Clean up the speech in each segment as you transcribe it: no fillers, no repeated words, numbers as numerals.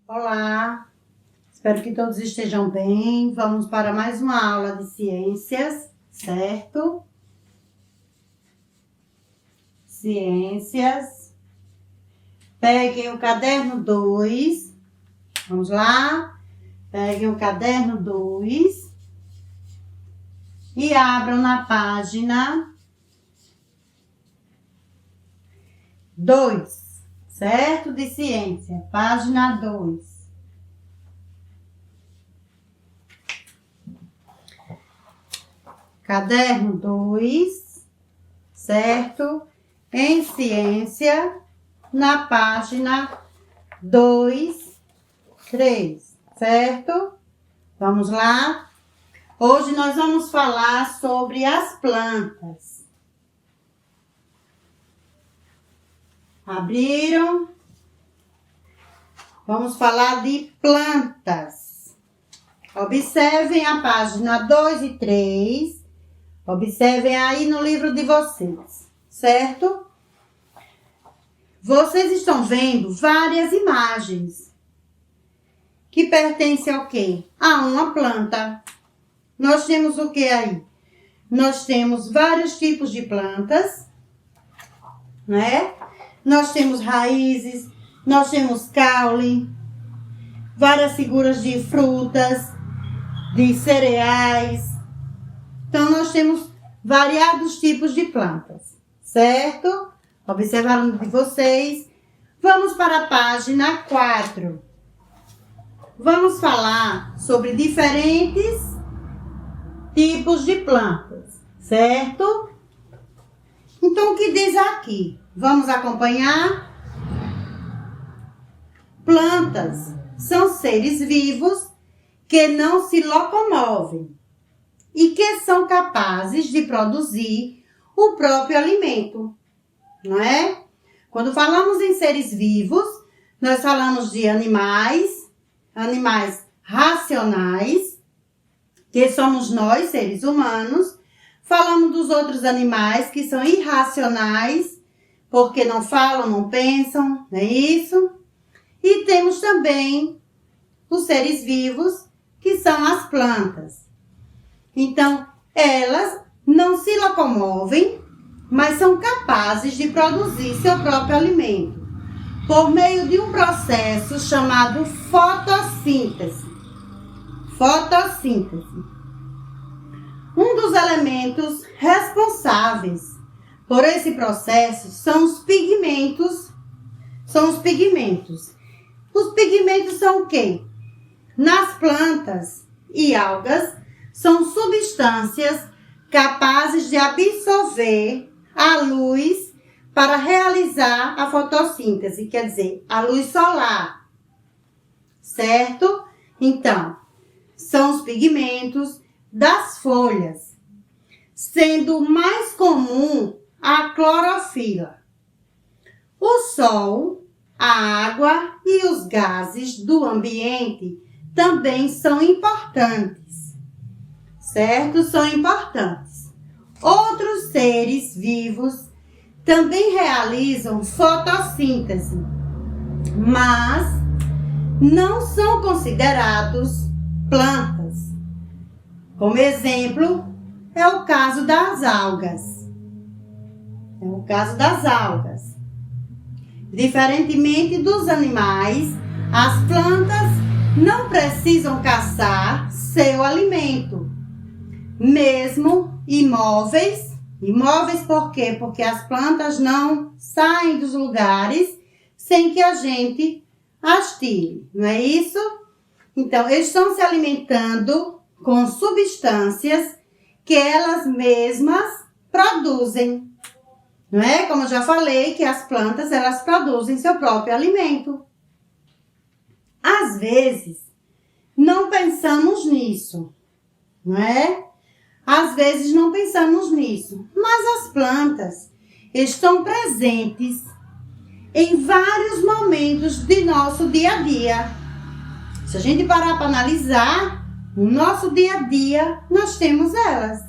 Olá, espero que todos estejam bem. Vamos para mais uma aula de ciências, certo? Ciências. Peguem o caderno 2. Vamos lá. Peguem o caderno 2 e abram na página 2. Certo? De ciência, página 2. Caderno 2, certo? Em ciência, na página 2, 3, certo? Vamos lá? Hoje nós vamos falar sobre as plantas. Abriram? Vamos falar de plantas. Observem a página 2 e 3. Observem aí no livro de vocês, certo? Vocês estão vendo várias imagens que pertencem ao quê? A uma planta. Nós temos o que aí? Nós temos vários tipos de plantas, né? Nós temos raízes, nós temos caule, várias figuras de frutas, de cereais. Então, nós temos variados tipos de plantas, certo? Observaram de vocês. Vamos para a página 4. Vamos falar sobre diferentes tipos de plantas, certo? Então, o que diz aqui? Vamos acompanhar? Plantas são seres vivos que não se locomovem e que são capazes de produzir o próprio alimento, não é? Quando falamos em seres vivos, nós falamos de animais racionais, que somos nós, seres humanos. Falamos dos outros animais que são irracionais, porque não falam, não pensam, não é isso? E temos também os seres vivos, que são as plantas. Então, elas não se locomovem, mas são capazes de produzir seu próprio alimento por meio de um processo chamado fotossíntese. Fotossíntese. Um dos elementos responsáveis por esse processo são os pigmentos. Os pigmentos são o quê? Nas plantas e algas, são substâncias capazes de absorver a luz para realizar a fotossíntese, quer dizer, a luz solar, certo? Então, são os pigmentos das folhas, sendo mais comum a clorofila. O sol, a água e os gases do ambiente também são importantes, certo? São importantes. Outros seres vivos também realizam fotossíntese, mas não são considerados plantas. Como exemplo, é o caso das algas. Diferentemente dos animais, as plantas não precisam caçar seu alimento. Mesmo imóveis. Imóveis por quê? Porque as plantas não saem dos lugares sem que a gente as tire, não é isso? Então, eles estão se alimentando com substâncias que elas mesmas produzem. Não é? Como eu já falei, que as plantas, elas produzem seu próprio alimento. Às vezes, não pensamos nisso, não é? Às vezes não pensamos nisso, mas as plantas estão presentes em vários momentos de nosso dia a dia. Se a gente parar para analisar, no nosso dia a dia, nós temos elas.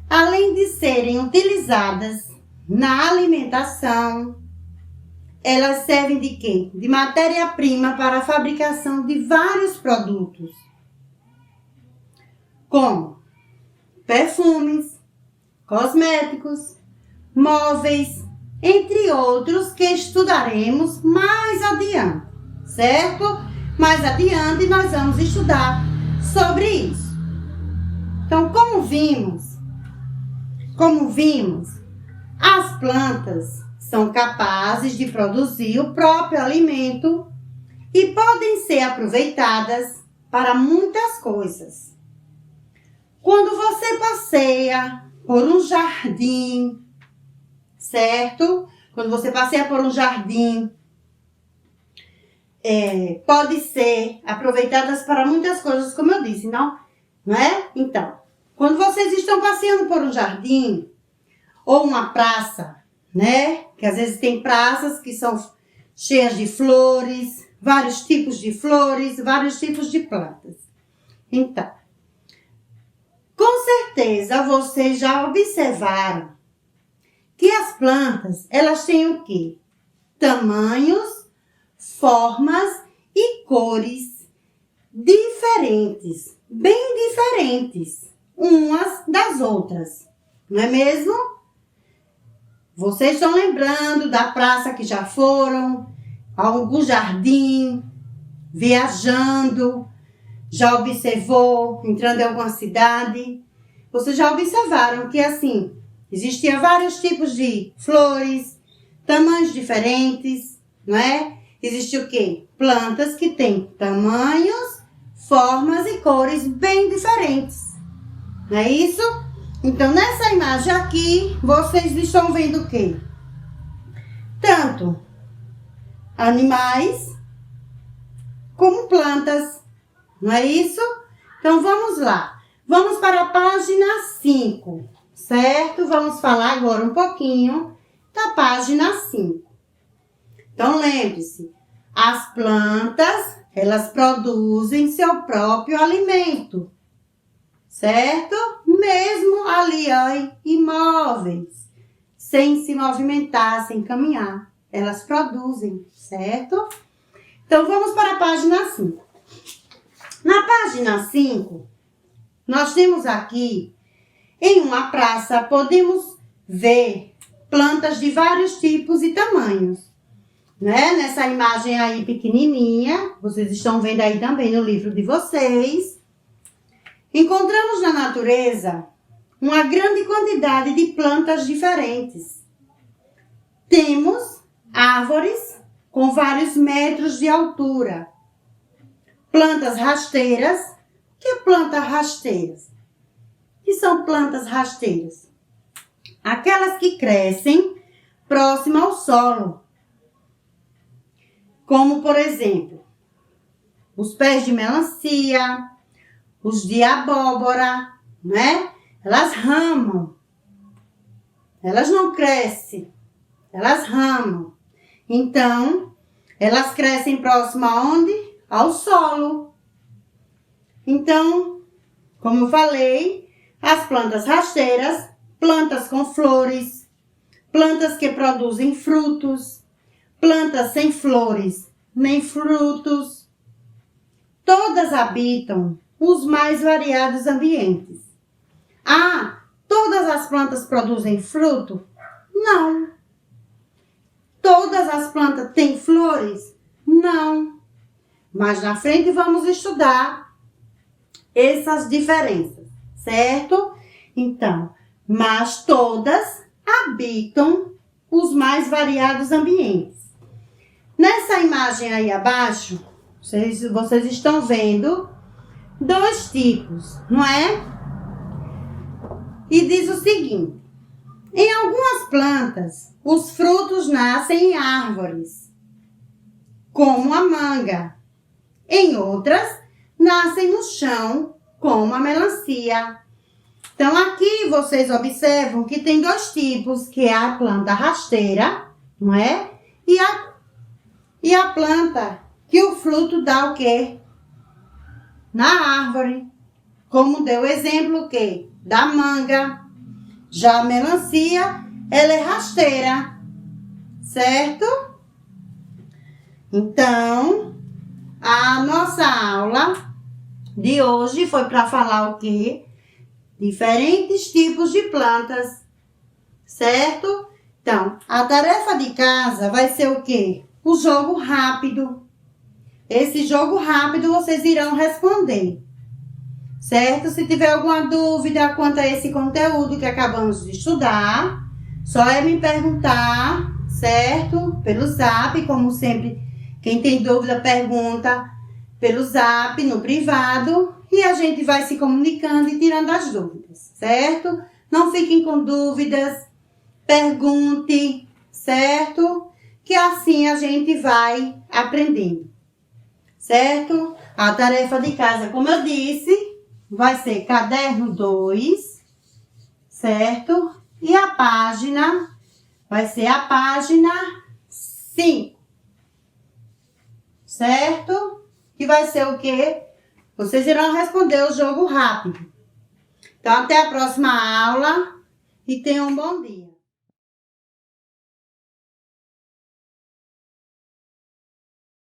Além de serem utilizadas na alimentação, elas servem de quê? De matéria-prima para a fabricação de vários produtos, como perfumes, cosméticos, móveis, entre outros que estudaremos mais adiante, certo? Mais adiante nós vamos estudar sobre isso. Então, como vimos, as plantas são capazes de produzir o próprio alimento e podem ser aproveitadas para muitas coisas. Quando você passeia por um jardim, certo? Quando você passeia por um jardim, pode ser aproveitadas para muitas coisas, como eu disse, não é? Então, quando vocês estão passeando por um jardim ou uma praça, né? Que às vezes tem praças que são cheias de flores, vários tipos de flores, vários tipos de plantas. Então, com certeza vocês já observaram que as plantas, elas têm o quê? Tamanhos, formas e cores diferentes, bem diferentes umas das outras, não é mesmo? Vocês estão lembrando da praça que já foram, a algum jardim, viajando, já observou, entrando em alguma cidade? Vocês já observaram que assim, existia vários tipos de flores, tamanhos diferentes, não é? Existe o quê? Plantas que têm tamanhos, formas e cores bem diferentes. Não é isso? Então, nessa imagem aqui, vocês estão vendo o quê? Tanto animais como plantas. Não é isso? Então, vamos lá. Vamos para a página 5, certo? Vamos falar agora um pouquinho da página 5. Então, lembre-se, as plantas, elas produzem seu próprio alimento, certo? Mesmo ali, imóveis, sem se movimentar, sem caminhar, elas produzem, certo? Então, vamos para a página 5. Na página 5, nós temos aqui, em uma praça, podemos ver plantas de vários tipos e tamanhos. Né? Nessa imagem aí pequenininha, vocês estão vendo aí também no livro de vocês, encontramos na natureza uma grande quantidade de plantas diferentes. Temos árvores com vários metros de altura, plantas rasteiras. O que é planta rasteiras? O que são plantas rasteiras? Aquelas que crescem próximo ao solo, como, por exemplo, os pés de melancia, os de abóbora, né? Elas ramam. Elas não crescem, elas ramam. Então, elas crescem próximo aonde? Ao solo. Então, como eu falei, as plantas rasteiras, plantas com flores, plantas que produzem frutos, plantas sem flores, nem frutos, todas habitam os mais variados ambientes. Ah, todas as plantas produzem fruto? Não. Todas as plantas têm flores? Não. Mas na frente vamos estudar essas diferenças, certo? Então, mas todas habitam os mais variados ambientes. Nessa imagem aí abaixo, vocês estão vendo dois tipos, não é? E diz o seguinte: em algumas plantas, os frutos nascem em árvores, como a manga. Em outras, nascem no chão, como a melancia. Então, aqui vocês observam que tem dois tipos, que é a planta rasteira, não é? E a planta que o fruto dá o quê? Na árvore. Como deu o exemplo o quê? Da manga. Já a melancia, ela é rasteira, certo? Então, a nossa aula de hoje foi para falar o quê? Diferentes tipos de plantas, certo? Então, a tarefa de casa vai ser o quê? O jogo rápido. Esse jogo rápido vocês irão responder, certo? Se tiver alguma dúvida quanto a esse conteúdo que acabamos de estudar, só é me perguntar, certo? Pelo Zap, como sempre, quem tem dúvida pergunta pelo Zap, no privado, e a gente vai se comunicando e tirando as dúvidas, certo? Não fiquem com dúvidas, pergunte, certo? Que assim a gente vai aprendendo, certo? A tarefa de casa, como eu disse, vai ser caderno 2, certo? E a página vai ser a página 5, certo? Que vai ser o quê? Vocês irão responder o jogo rápido. Então, até a próxima aula e tenham um bom dia.